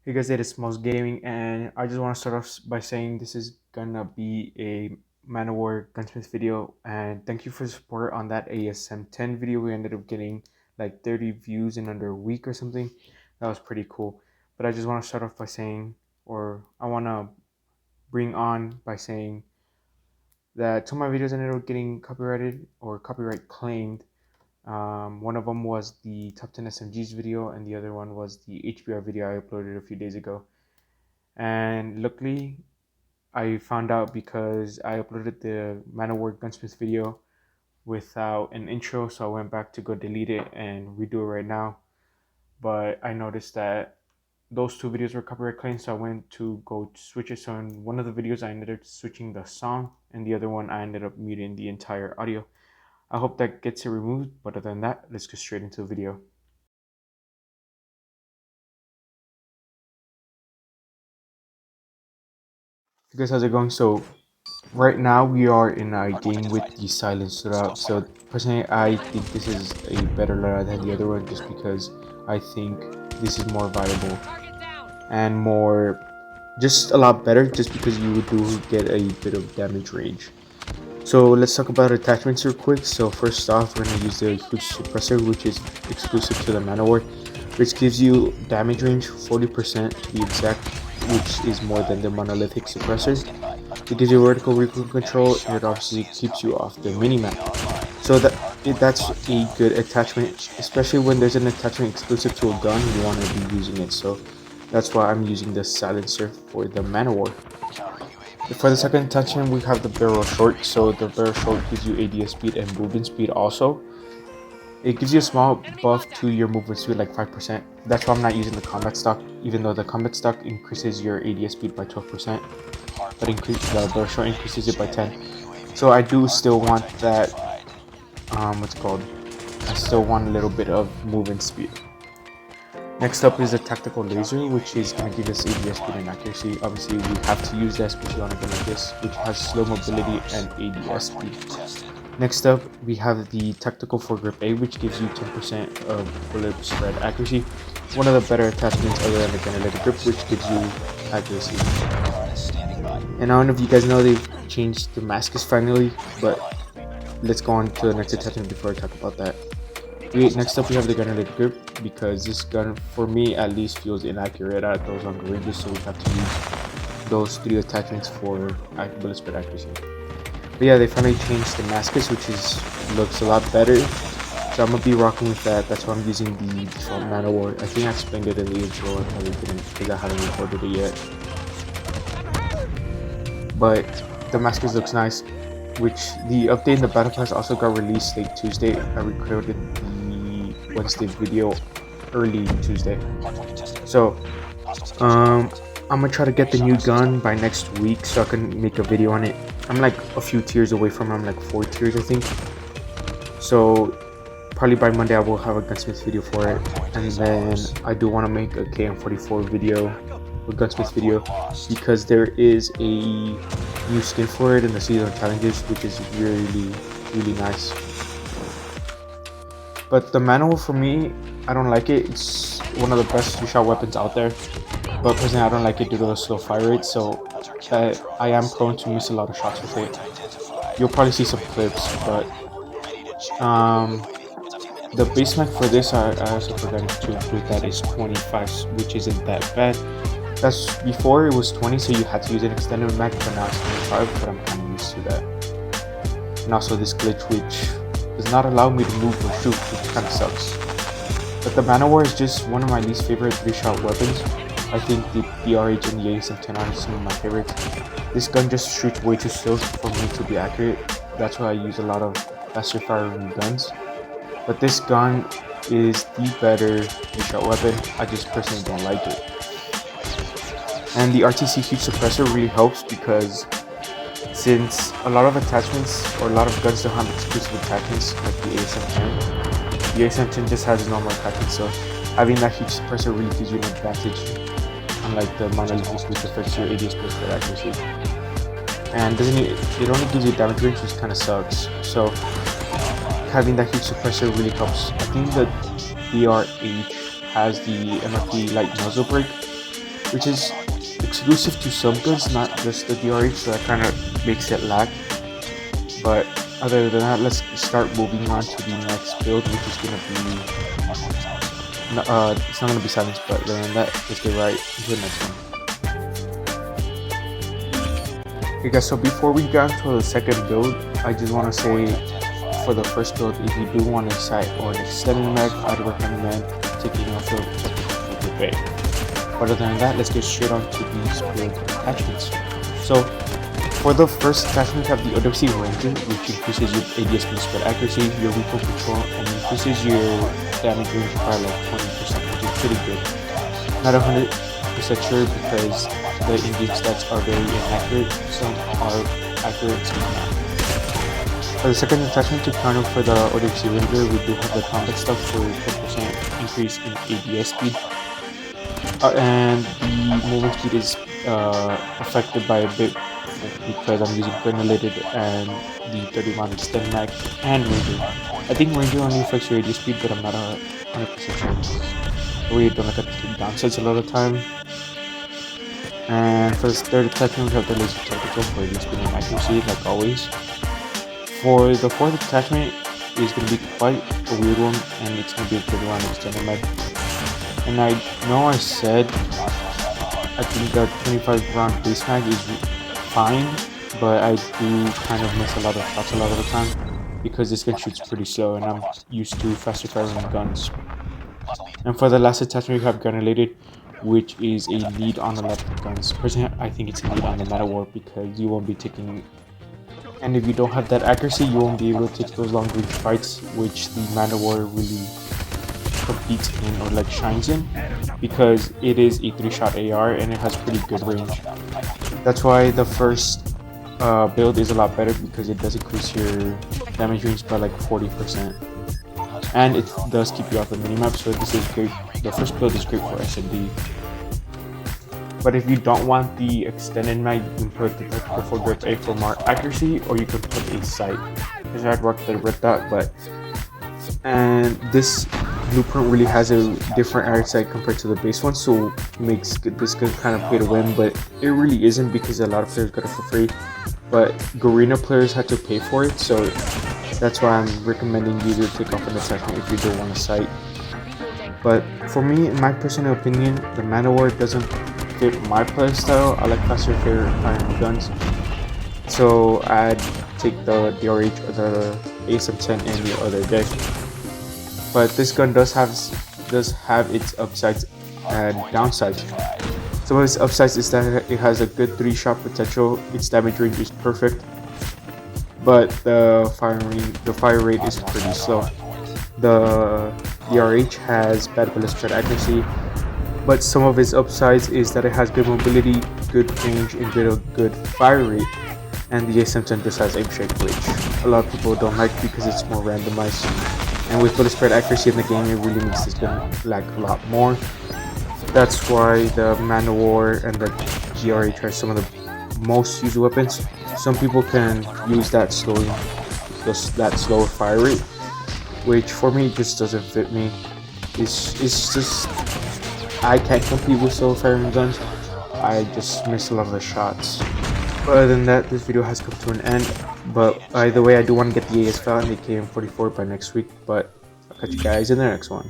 Hey guys, it is Smalls Gaming, and I just want to start off by saying this is gonna be a Manowar Gunsmith video, and thank you for the support on that ASM 10 video. We ended up getting like 30 views in under a week or something. That was pretty cool. But I just want to start off by saying, or I want to bring on by saying that two of my videos ended up getting copyrighted or copyright claimed. One of them was the top 10 SMGs video, and the other one was the HBR video I uploaded a few days ago. And luckily, I found out because I uploaded the Manowar Gunsmith video without an intro, so I went back to go delete it and redo it right now. But I noticed that those two videos were copyright claimed, so I went to go switch it. So in one of the videos, I ended up switching the song, and the other one, I ended up muting the entire audio. I hope that gets it removed, but other than that, let's get straight into the video. Hey guys, how's it going? So right now we are in a game with the silenced loadout. So personally, I think this is a better loadout than the other one, just because I think this is more viable and more, just a lot better, just because you do get a bit of damage range. So let's talk about attachments real quick. So first off, we're gonna use the huge suppressor, which is exclusive to the Manowar, which gives you damage range 40% to be exact, which is more than the monolithic suppressor. It gives you vertical recoil control, and it obviously keeps you off the minimap. So that's a good attachment, especially when there's an attachment exclusive to a gun. You want to be using it, so that's why I'm using the silencer for the Manowar. For the second attachment, we have the barrel short. So the barrel short gives you ADS speed and movement speed also. It gives you a small buff to your movement speed, like 5%. That's why I'm not using the combat stock, even though the combat stock increases your ADS speed by 12%, but the barrel short increases it by 10. So I do still want that, what's it called? I still want a little bit of movement speed. Next up is the tactical laser, which is going to give us ADS speed and accuracy. Obviously, we have to use that, especially on a gun like this, which has slow mobility and ADS speed. Next up, we have the tactical foregrip A, which gives you 10% of bullet spread accuracy. One of the better attachments other than the gun grip, which gives you accuracy. And I don't know if you guys know, they've changed the Damascus finally, but let's go on to the next attachment before I talk about that. Next up, we have the gun grip, because this gun, for me at least, feels inaccurate at those longer ranges, so we have to use those three attachments for bullet spread accuracy. But yeah, they finally changed the Damascus, which looks a lot better, so I'm gonna be rocking with that. That's why I'm using the default Manowar. I think I explained it in the intro, I probably didn't because I haven't recorded it yet. But the Damascus looks nice, which the update in the Battle Pass also got released late Tuesday. I recorded the Wednesday video early Tuesday. So I'm gonna try to get the new gun by next week so I can make a video on it. I'm like a few tiers away from it. I'm like 4 tiers, I think. So probably by Monday I will have a Gunsmith video for it, and then I do want to make a KM44 video, a Gunsmith video, because there is a new skin for it in the season challenges, which is really nice. But the Manowar, for me, I don't like it. It's one of the best 3-shot weapons out there, but personally I don't like it due to the slow fire rate, so I am prone to miss a lot of shots with it. You'll probably see some clips, but the base mag for this, I also forgot to include, that is 25, which isn't that bad. That's before it was 20, so you had to use an extended mag, but now it's 25, but I'm kind of used to that. And also this glitch, which does not allow me to move or shoot, which kind of sucks. But the Manowar is just one of my least favorite 3-shot weapons. I think the BRH and the ASM-10 are some of my favorites. This gun just shoots way too slow for me to be accurate. That's why I use a lot of faster firing guns. But this gun is the better 3-shot weapon. I just personally don't like it. And the RTC huge suppressor really helps, because since a lot of attachments, or a lot of guns, don't have exclusive attachments like the ASM-10, the ASM-10 just has normal attachments, so having that huge suppressor really gives you an advantage, unlike the monolithic, which affects your ADS plus for accuracy. And it only gives you damage range, which kind of sucks. So having that huge suppressor really helps. I think that BRH has the MFD light muzzle brake, which is exclusive to some guns, not just the DRH, so that kind of makes it lag. But other than that, let's start moving on to the next build, which is gonna be it's not gonna be silenced, but other than that, let's get right into the next one. Okay guys, so before we get into the second build, I just want to say for the first build, if you do want a sight or an extended mag, I'd recommend taking off the bay. But other than that, let's get straight on to these build attachments. So for the first attachment, we have the OWC Ranger, which increases your ADS spread accuracy, your recoil control, and increases your damage range by like 20%, which is pretty good. Not 100% sure because the in-game stats are very inaccurate. Some are accurate, some are not. For the second attachment to counter for the OWC Ranger, we do have the combat stuff for 10% increase in ADS speed. And the movement speed is affected by a bit because I'm using granulated and the 30 round extend mag and Ranger. I think Ranger only affects your AD speed, but I'm not 100% sure. I really don't look at the downsides a lot of the time. And for the third attachment, we have the laser tactical for AD speed and accuracy, like always. For the fourth attachment, is going to be quite a weird one, and it's going to be a 30 round extended mag. And I know I said I think the 25 round base mag is fine, but I do kind of miss a lot of shots a lot of the time because this gun shoots pretty slow and I'm used to faster firing guns. And for the last attachment, we have granulated, which is a lead on the left guns. Personally, I think it's a lead on the meta war because you won't be taking, and if you don't have that accuracy, you won't be able to take those long range fights, which the meta war really competes in or like shines in, because it is a 3-shot AR and it has pretty good range. That's why the first build is a lot better because it does increase your damage range by like 40%, and it does keep you off the minimap. So this is great. The first build is great for SMD. But if you don't want the extended mag, you can put the tactical foregrip A for more accuracy, or you can put a sight. Because I'd work better with that, but and this blueprint really has a different arc sight compared to the base one, so makes this gun kind of pay to win, but it really isn't because a lot of players got it for free, but Garena players had to pay for it, so that's why I'm recommending you to take off an attachment if you don't want a sight. But for me, in my personal opinion, the Man-O-War doesn't fit my playstyle. I like faster firing guns, so I'd take the DRH or the ASM-10 any other day. But this gun does have its upsides and downsides. Some of its upsides is that it has a good 3-shot potential. Its damage range is perfect, but the fire rate is pretty slow. The DRH has bad bullet spread accuracy, but some of its upsides is that it has good mobility, good range, and good fire rate. And the ASM-10 just has aim shake, which a lot of people don't like because it's more randomized. And with bullet spread accuracy in the game, it really makes this gun lag a lot more. That's why the Man-O-War and the DRH are some of the most used weapons. Some people can use that slow fire rate, which for me just doesn't fit me. It's just I can't compete with slow firing guns. I just miss a lot of the shots. But other than that, this video has come to an end. But either way, I do want to get the AS file and the KM44 by next week. But I'll catch you guys in the next one.